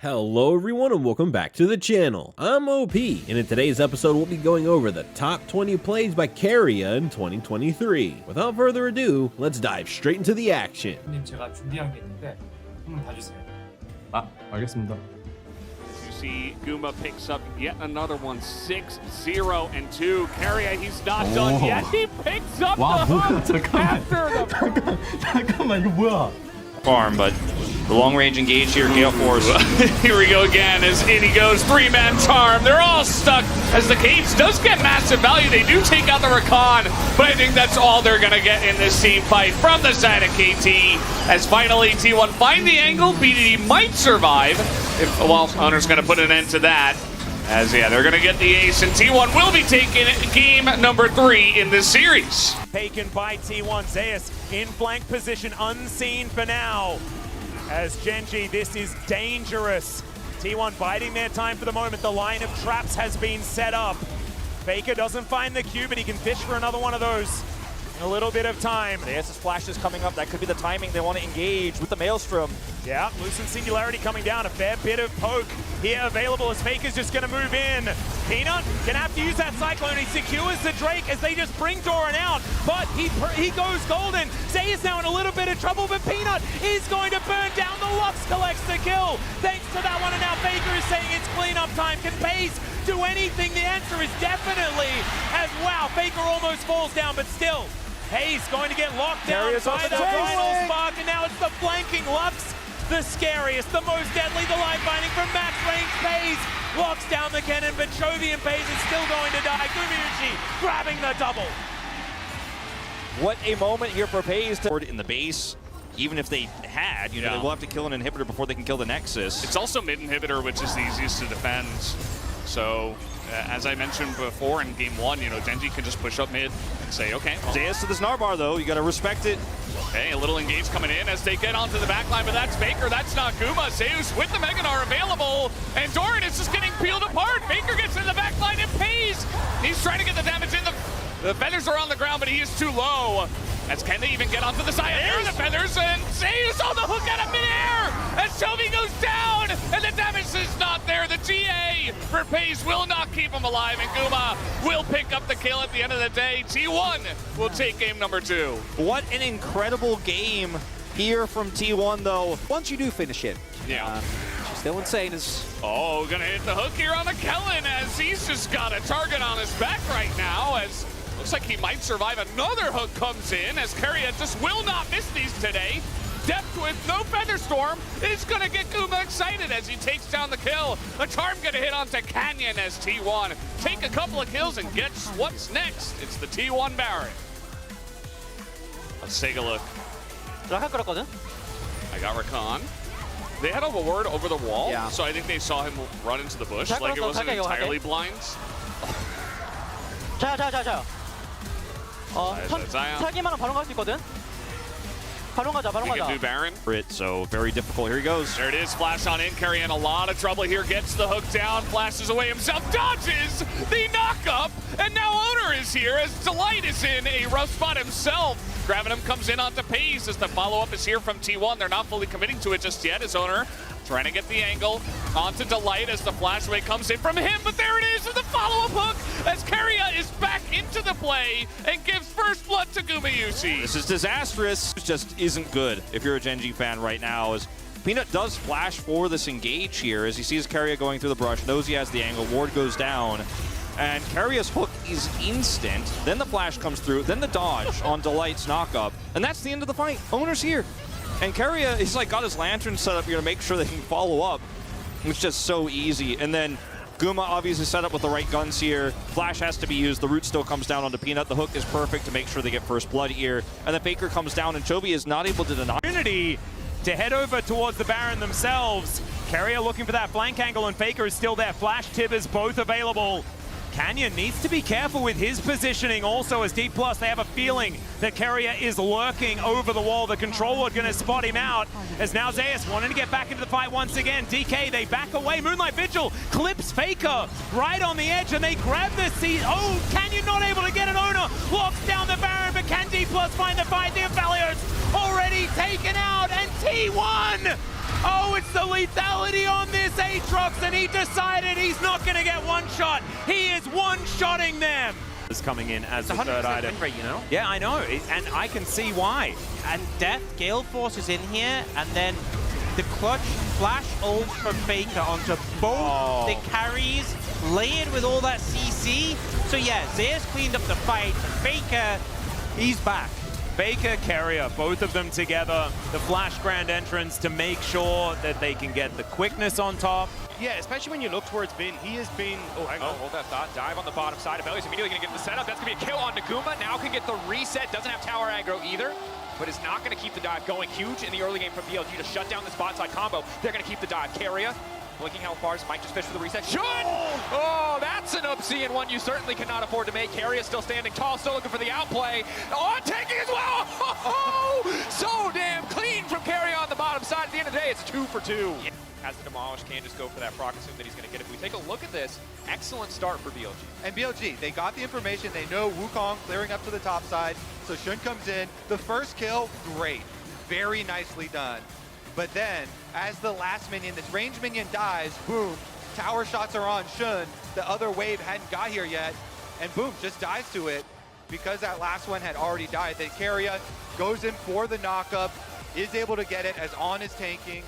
Hello everyone and welcome back to the channel. I'm OP, and in today's episode we'll be going over the top 20 plays by Keria in 2023. Without further ado, let's dive straight into the action. 님 제가 준비한 게 있는데 한번 봐주세요. 아, 알겠습니다. You see Guma picks up yet another one, 6-0 and 2. Keria, he's not done yet. He picks up 와, the 뭐야, hook after the 잠깐만, 이거 뭐야? Farm, but the long-range engage here, Gale Force. Here we go again as in he goes, three-man charm. They're all stuck as the cage does get massive value. They do take out the Rakan, but I think that's all they're gonna get in this team fight from the side of KT. As finally T1 find the angle, BDD might survive. If, well, Owner's gonna put an end to that. As yeah, they're gonna get the ace, and T1 will be taking game number 3 in this series. Taken by T1. Zeus in flank position, unseen for now. As Gen.G, this is dangerous. T1 biding their time for the moment. The line of traps has been set up. Faker doesn't find the Q, but he can fish for another one of those in a little bit of time. Zeus' flash is coming up. That could be the timing they want to engage with the Maelstrom. Yeah, Lucent Singularity coming down. A fair bit of poke here available as Faker's just going to move in. Peanut gonna have to use that Cyclone. He secures the Drake as they just bring Doran out, but he goes golden. Zay is now in a little bit of trouble, but Peanut is going to burn down. The Lux collects the kill. Thanks to that one, and now Faker is saying it's cleanup time. Can Pace do anything? The answer is definitely. As wow, Faker almost falls down, but still, Hayes going to get locked down by the final spark, and now it's the flanking Lux. The scariest, the most deadly, the life binding from max range. Pace locks down the cannon, but Chovy and Pace is still going to die. Gumayushi grabbing the double. What a moment here for Pace to In the base, even if they had, you know, they will have to kill an inhibitor before they can kill the Nexus. It's also mid inhibitor, which is the easiest to defend. So, as I mentioned before in game 1, you know, Gen.G can just push up mid and say, okay. Well, Zeus to the Snarbar though, you gotta respect it. okay, a little engage coming in as they get onto the backline, but that's Faker, that's not Guma. Zeus with the Meganar available, and Doran is just getting peeled apart. Faker gets in the backline and pays. He's trying to get the damage in. The feathers are on the ground, but he is too low. As can they even get onto the side? There are the feathers, and Zeus on the hook out of midair as Chovy goes down, and the damage is not there. The GA for Pace will not keep him alive, and Guma will pick up the kill at the end of the day. T1 will take game number 2. What an incredible game here from T1 though. once you do finish it. Yeah. Still insane is Oh, gonna hit the hook here on the Kellen as he's just got a target on his back right now as looks like he might survive. Another hook comes in as Keria just will not miss these today. Depth with no Featherstorm is gonna get Guma excited as he takes down the kill. A charm gonna hit onto Canyon as T1 take a couple of kills and gets what's next. It's the T1 Baron. Let's take a look. 라칸 끌었거든? I got Rakan. They had a ward over the wall, Yeah. so I think they saw him run into the bush. 잘 Like it 끌었어, wasn't 잘 entirely blind. 자요. Zion. 살기만은 바로 갈 수 있거든? 바로 가자. He can do Baron. So very difficult, here he goes. There it is, flash on in. Keria in a lot of trouble here, gets the hook down, flashes away himself, dodges the knock-up, and now Owner is here as Delight is in a rough spot himself. Grabbing him comes in onto Pace as the follow-up is here from T1. They're not fully committing to it just yet as Owner trying to get the angle onto Delight as the flashaway comes in from him, but there it is, and the follow-up hook as Keria is back into the play and gives first blood to Gumayushi. This is disastrous. It just isn't good if you're a Gen.G fan right now. As Peanut does flash for this engage here as he sees Keria going through the brush, knows he has the angle, ward goes down, and Keria's hook is instant. Then the flash comes through, then the dodge on Delight's knockup, and that's the end of the fight. Owner's here. And Keria, he's like got his lantern set up here to make sure they can follow up. It's just so easy. And then Guma obviously set up with the right guns here. Flash has to be used. The root still comes down onto Peanut. The hook is perfect to make sure they get first blood here. And then Faker comes down and Chovy is not able to deny. Opportunity to head over towards the Baron themselves. Keria looking for that flank angle, and Faker is still there. Flash Tibbers both available. Canyon needs to be careful with his positioning also as D+. They have a feeling that Keria is lurking over the wall. The control ward going to spot him out as now Zeus wanting to get back into the fight once again. DK, they back away. Moonlight Vigil clips Faker right on the edge and they grab the seat. Oh, Canyon not able to get an Owner. Locks down the Baron, but can D+ find the fight? The Aphelios already taken out and T1 Oh, it's the lethality on this Aatrox, and he decided he's not going to get one shot. He is one-shotting them. Is coming in as the third item. Win rate, you know? Yeah, I know, and I can see why. And Death, Gale Force is in here, and then the clutch flash ult from Faker onto both the carries, layered with all that CC. So yeah, Zeus cleaned up the fight, and Faker, he's back. Faker, Keria, both of them together. The flash grand entrance to make sure that they can get the quickness on top. Yeah, especially when you look towards Bin. He has been... Oh, hang on. Hold that thought. Dive on the bottom side. Abeli's immediately going to get the setup. That's going to be a kill on Naguma. Now can get the reset. Doesn't have tower aggro either, but is not going to keep the dive going. Huge in the early game from BLG to shut down this bot side combo. They're going to keep the dive. Keria, blinking how far. Might just fish for the reset. Should! Oh, that's an oopsie and one you certainly cannot afford to make. Keria still standing tall, still looking for the outplay. Oh, taking as well! Oh, so damn clean from Keria on the bottom side. At the end of the day, it's 2 for 2. Yeah. Has to demolish, can't just go for that proc, assume that he's going to get it. If we take a look at this, excellent start for BLG. And BLG, they got the information, they know Wukong clearing up to the top side, so Shun comes in. The first kill, great, very nicely done. But then, as the last minion, this range minion dies, boom, tower shots are on Shun, the other wave hadn't got here yet, and boom, just dies to it, because that last one had already died. Then Keria goes in for the knockup, is able to get it as On is tanking.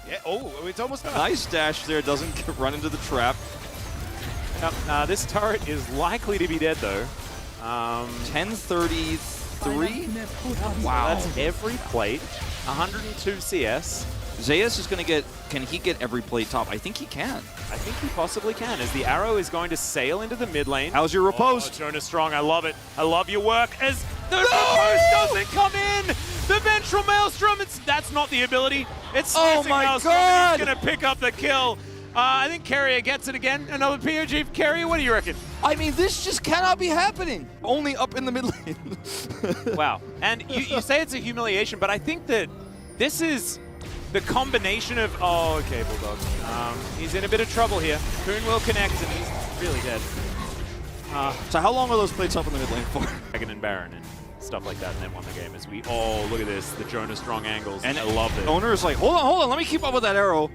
Yeah, oh, it's almost done. Nice dash there, doesn't run into the trap. This turret is likely to be dead though. 1033. Wow. That's every plate. 102 CS. Zeus is going to get, can he get every plate top? I think he can. I think he possibly can, as the arrow is going to sail into the mid lane. How's your riposte? Oh, Jonas Strong, I love it. I love your work, as the riposte doesn't come in! The ventral maelstrom, that's not the ability. It's oh my maelstrom, god! He's going to pick up the kill. I think Keria gets it again. Another POG for Keria. What do you reckon? I mean, this just cannot be happening. Only up in the mid lane. Wow. And you say it's a humiliation, but I think that this is the combination of... Oh, okay, Bulldog. He's in a bit of trouble here. Poon will connect, and he's really dead. So how long are those plates up in the mid lane for? Dragon and Baron and stuff like that, and then won the game. As we... Oh, look at this. The Jonas Strong angles. And I love it. Owner is like, hold on, let me keep up with that arrow.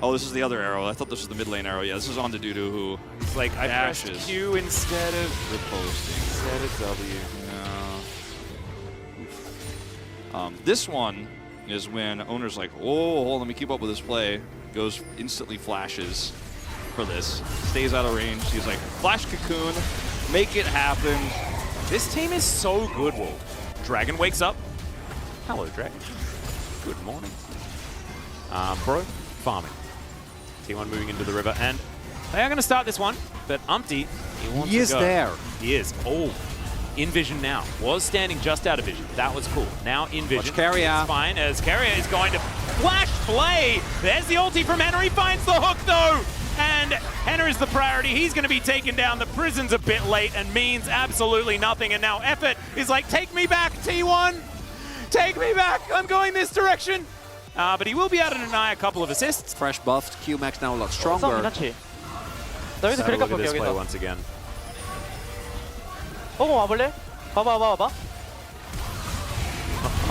Oh, this is the other arrow. I thought this was the mid lane arrow. Yeah, this is on to Dudu, who it's like I pressed dashes. Q instead of riposting. Instead of W. No. This one is when Owner's like, oh, let me keep up with this play. Goes, instantly flashes for this. Stays out of range. He's like, flash cocoon, make it happen. This team is so good, Wolf. Dragon wakes up. Hello, Dragon. Good morning. Bro, farming. T1 moving into the river, and they are going to start this one, but Umpty, he wants to go. there. He is. Oh, in vision now. Was standing just out of vision. That was cool. Now in vision. Watch Keria. It's fine, as Keria is going to flash play. There's the ulti from Henner. He finds the hook, though. And Henner is the priority. He's going to be taken down. The prison's a bit late and means absolutely nothing. And now Effort is like, take me back, T1. Take me back. I'm going this direction. But he will be able to deny a couple of assists. Fresh buffed, Q-Max now a lot stronger. So look at this play once again. 와볼래? 봐봐.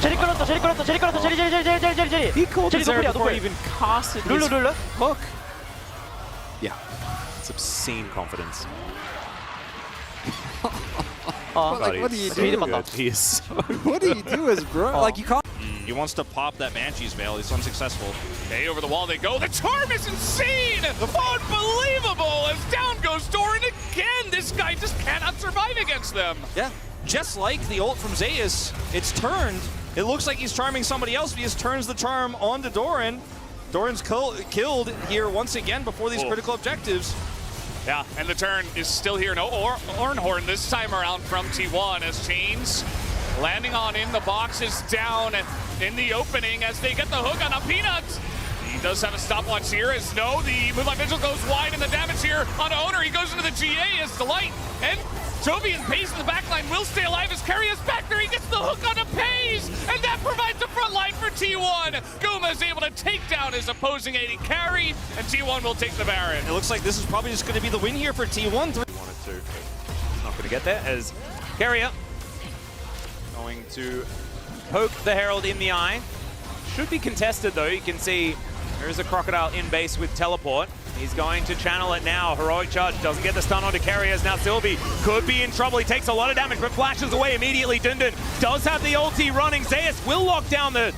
제리 끌었어. 제리. He called 제리 his arrow before 노플이야. he even casted his 룰루. hook. Yeah. It's obscene confidence. Like, what do you do? He is so What do you do as bro? Like, you can't. He wants to pop that Banshee's Veil. He's unsuccessful. Okay, over the wall they go. The charm is insane! Unbelievable! As down goes Doran again! This guy just cannot survive against them! Yeah, just like the ult from Zeus, it's turned. It looks like he's charming somebody else, but he just turns the charm onto Doran. Doran's killed here once again before these critical objectives. Yeah, and the turn is still here. No Ornhorn this time around from T1 as Chains landing on in. The box is down in the opening as they get the hook on a Peanut. He does have a stopwatch here as no, the Moonlight Vigil goes wide and the damage here on Owner. He goes into the GA as Delight. And Toby and Pace in the backline will stay alive as Keria's back there. He gets the hook on a Pace, and that provides the front line for T1. Guma is able to take down his opposing AD carry, and T1 will take the Baron. It looks like this is probably just going to be the win here for T1. He wanted to. He's not going to get there as Keria going to poke the Herald in the eye. should be contested though. You can see there is a Crocodile in base with teleport. He's going to channel it now. Heroic charge doesn't get the stun onto Keria. Now Sylvie could be in trouble. He takes a lot of damage, but flashes away immediately. Dundun does have the ulti running. Zeus will lock down the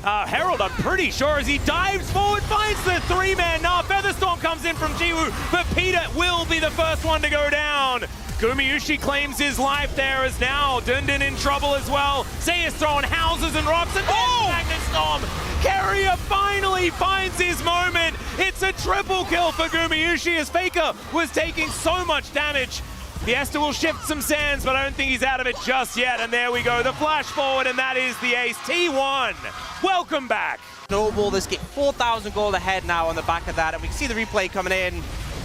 Herald, I'm pretty sure, as he dives forward, finds the three-man. Now Featherstorm comes in from Jiwoo, but Peter will be the first one to go down. Gumayusi claims his life there as now Dundun in trouble as well. Zeus throwing houses and rocks, and then Magnet Storm. Keria finally finds his moment. It's a triple kill for Gumayusi as Faker was taking so much damage. Fiesta will shift some sands, but I don't think he's out of it just yet. And there we go, the flash forward, and that is the ace. T1, welcome back. Snowball, this get 4,000 gold ahead now on the back of that, and we can see the replay coming in.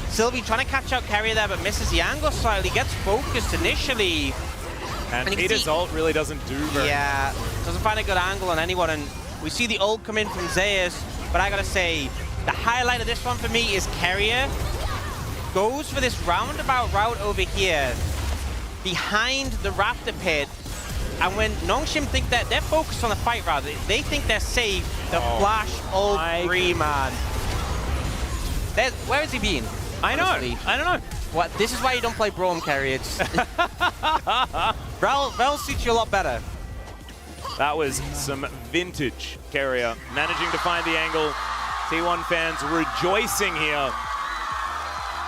Sylvie trying to catch out Keria there, but misses the angle slightly, gets focused initially. And Peter's ult really doesn't do very much. Doesn't find a good angle on anyone, and we see the ult come in from Zeus, but I gotta say, the highlight of this one for me is Keria goes for this roundabout route over here, behind the Raptor pit, and when Nongshim think that they're focused on the fight route, they think they're safe, the flash ult free, man. Where has he been? I know, I don't know. What? This is why you don't play Braum, Keria. Rel suits you a lot better. That was some vintage Keria, managing to find the angle. T1 fans rejoicing here.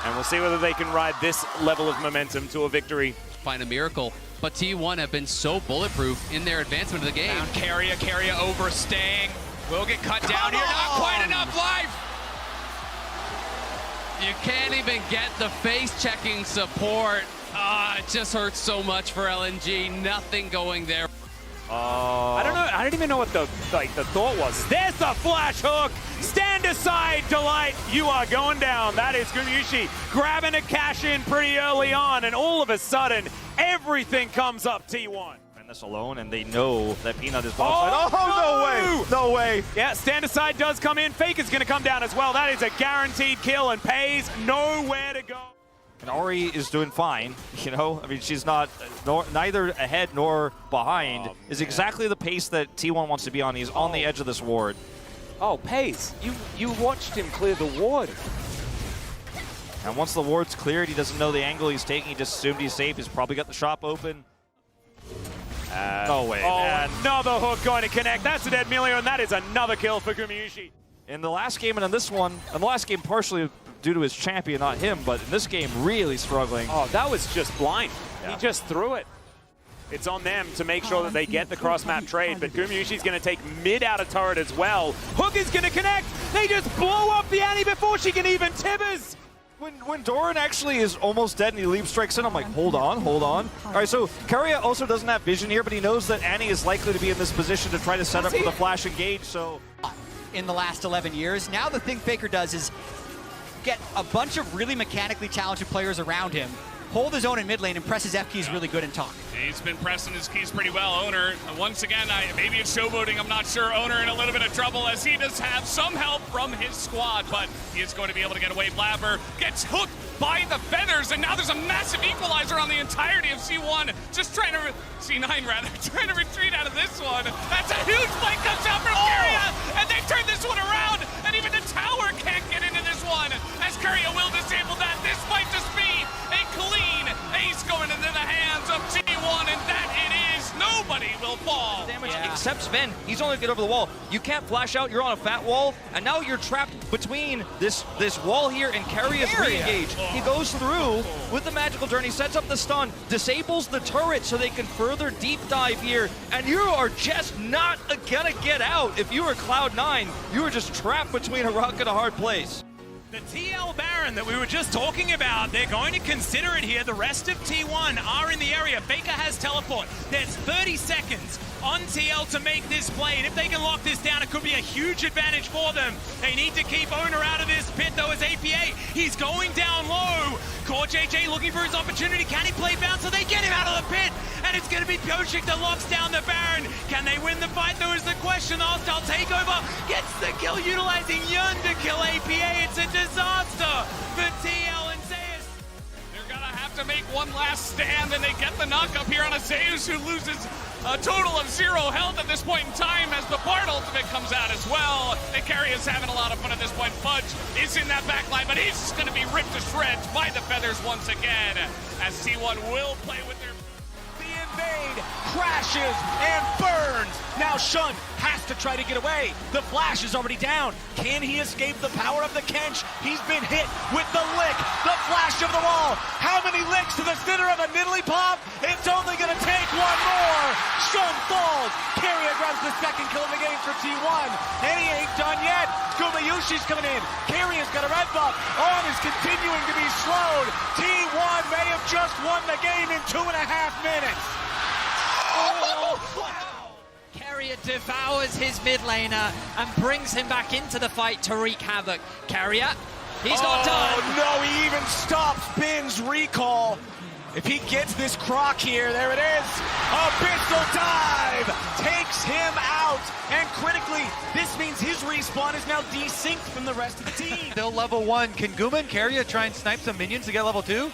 And we'll see whether they can ride this level of momentum to a victory. Find a miracle. But T1 have been so bulletproof in their advancement of the game. Keria overstaying. Will get cut down here. Not quite enough life. You can't even get the face-checking support. It just hurts so much for LNG. Nothing going there. I don't know. I don't even know what the thought was. There's the flash hook. Stand aside, Delight. You are going down. That is Gumayusi grabbing a cash in pretty early on, and all of a sudden, everything comes up T1. And this alone, and they know that Peanut is bottom side. Oh, no way! No way! Yeah, stand aside does come in. Faker's going to come down as well. That is a guaranteed kill, and pays nowhere to go. And Ori is doing fine, you know? I mean, she's not neither ahead nor behind. Is exactly the pace that T1 wants to be on. He's on the edge of this ward. Oh, Pace, you watched him clear the ward. And once the ward's cleared, he doesn't know the angle he's taking. He just assumed he's safe. He's probably got the shop open. No way, man. Another hook going to connect. That's a dead Milio, and that is another kill for Gumayusi. In the last game and in this one, in the last game partially due to his champion, not him, but in this game, really struggling. Oh, that was just blind. Yeah. He just threw it. It's on them to make sure that they get the cross-map trade, but Gumayusi's going to take mid out of turret as well. Hook is going to connect. They just blow up the Annie before she can even tibbers. When Doran actually is almost dead and he leap strikes in, I'm like, hold on, hold on. All right, so Keria also doesn't have vision here, but he knows that Annie is likely to be in this position to try to set up for the flash engage, so. In the last 11 years, now the thing Faker does is get a bunch of really mechanically talented players around him, hold his own in mid lane, and press his F keys really good and talk. He's been pressing his keys pretty well. Owner, once again, maybe it's showboating, I'm not sure. Owner in a little bit of trouble as he does have some help from his squad, but he is going to be able to get away. Blabber gets hooked by the feathers, and now there's a massive equalizer on the entirety of C1, just trying to, C9 rather, trying to retreat out of this one. That's a huge flank comes out from Keria, and they turn this one around, and even the tower can't get into this one, as Keria will disable that. This might just be a clean ace going into the hands of T1, and that it is. Nobody will fall. Except Sven, he's only get over the wall. You can't flash out, you're on a fat wall, and now you're trapped between this wall here and Keria's re-engage. He goes through with the magical journey, sets up the stun, disables the turret so they can further deep dive here, and you are just not gonna get out. If you were Cloud9, you were just trapped between a rock and a hard place. The TL Baron that we were just talking about, they're going to consider it here. The rest of T1 are in the area. Faker has teleport. There's 30 seconds on TL to make this play, and if they can lock this down, it could be a huge advantage for them. They need to keep Owner out of this pit, though, as APA, he's going down low. Core JJ looking for his opportunity. Can he play bouncer? They get him out of the pit, and it's going to be Pyoshik that locks down the Baron. Can they win the fight, though, is the question. Hostile takeover gets the kill, utilizing Yun to kill APA. It's a disaster for TL and Zeus. They're going to have to make one last stand, and they get the knock up here on a Zeus who loses a total of 0 health at this point in time as the Bard ultimate comes out as well. And Keria's having a lot of fun at this point. Fudge is in that back line, but he's going to be ripped to shreds by the Feathers once again, as T1 will play with their... The invade crashes and burns. Now Shun has to try to get away. The flash is already down. Can he escape the power of the Kench? He's been hit with the lick, the flash of the wall. How many licks to the center of a Nidalee pop? It's only going to take one more. Shun falls. Keria grabs the second kill of the game for T1. And he ain't done yet. Gumayushi's coming in. Keria's got a red buff. On is continuing to be slowed. T1 may have just won the game in 2.5 minutes. Keria devours his mid laner and brings him back into the fight to wreak havoc. Keria, he's not done. Oh no, he even stops Bin's recall. If he gets this croc here, there it is. Abyssal dive takes him out. And critically, this means his respawn is now desynced from the rest of the team. Still level 1. Can Guma and Keria try and snipe some minions to get level 2?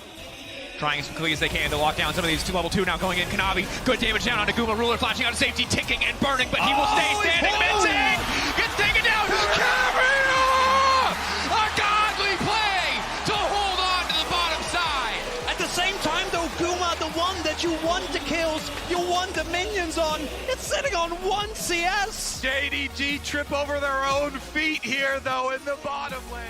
Trying as quickly as they can to lock down some of these level 2 now going in. Kanavi, good damage down onto Guma. Ruler flashing out of safety, ticking and burning, but he will stay standing. Missing! Gets taken down! Keria! A godly play to hold on to the bottom side. At the same time, though, Guma, the one that you want the kills, you want the minions on, it's sitting on 1 CS. Gen.G trip over their own feet here, though, in the bottom lane.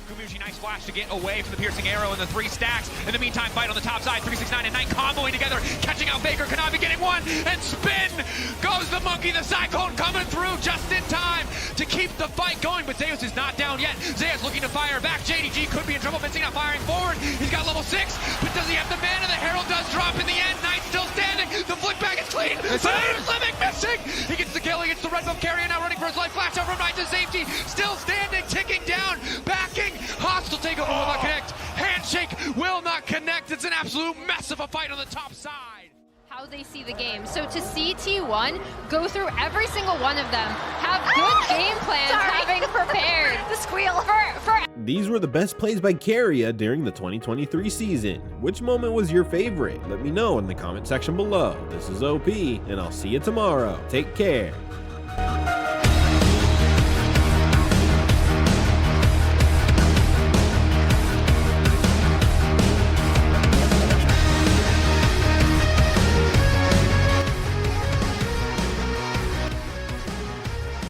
Gumayushi, nice flash to get away from the piercing arrow and the 3 stacks. In the meantime, fight on the top side. 369 and 9 comboing together, catching out Faker. Kanavi getting one, and spin goes the monkey. The Cyclone coming through just in time to keep the fight going, but Zeus is not down yet. Zeus looking to fire back. Gen.G could be in trouble, missing out firing forward. He's got level 6, but does he have the mana? The Herald does drop in the end. Knight still standing. The flick back is clean. Living missing. He gets the kill. He gets the red buff. Keria now running for his life. Flash out from Knight to safety. Still standing, ticking down, backing. Hostile takeover will not connect. Handshake will not connect. It's an absolute mess of a fight on the top side. How they see the game. So to see T1 go through every single one of them, have good game plans, having prepared. The squeal. For These were the best plays by Keria during the 2023 season. Which moment was your favorite? Let me know in the comment section below. This is OP, and I'll see you tomorrow. Take care.